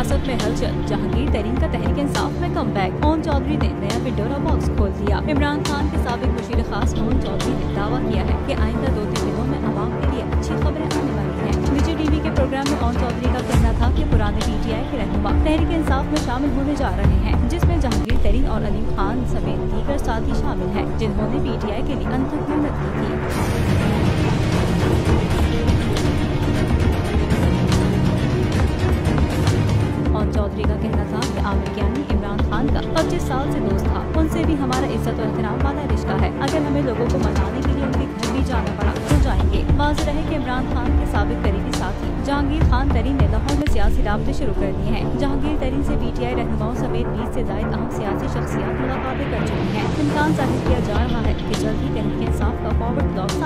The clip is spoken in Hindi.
सियासत में हलचल, जहांगीर तरीन का तहरीक इंसाफ में कमबैक। ओम चौधरी ने नया पिंडोरा बॉक्स खोल दिया। इमरान खान के साबिक मुशीर खास ओम चौधरी ने दावा किया है कि आइंदा 2-3 दिनों में आवाम के लिए अच्छी खबरें आने वाली हैं। निजी टीवी के प्रोग्राम में ओम चौधरी का कहना था कि पुराने PTI के रहनुमा तहरीक इंसाफ में शामिल होने जा रहे हैं, जिसमें जहांगीर तरीन और अलीम खान समेत दीगर साथी शामिल हैं, जिन्होंने PTI के लिए अनथक मेहनत की थी। ओम चौधरी का कहना था कि आमिर कियानी इमरान खान का 25 साल से दोस्त था। उनसे भी हमारा इज्जत और एहतराम वाला रिश्ता है। अगर हमें लोगों को मनाने के लिए उनके घर भी जाना पड़ा तो जाएंगे। वाज़ेह रहे कि इमरान खान के साबिक करीबी साथी जहांगीर खान तरीन ने लाहौर में सियासी राब्ते शुरू कर दिए हैं। जहांगीर तरीन से PTI रहनुमाओं समेत 20 से ज़ायद अहम सियासी शख्सियात मुलाकातें कर चुकी हैं। इम्कान जाहिर किया जा रहा है कि जल्द ही तहरीक इंसाफ का फॉरवर्ड ब्लॉक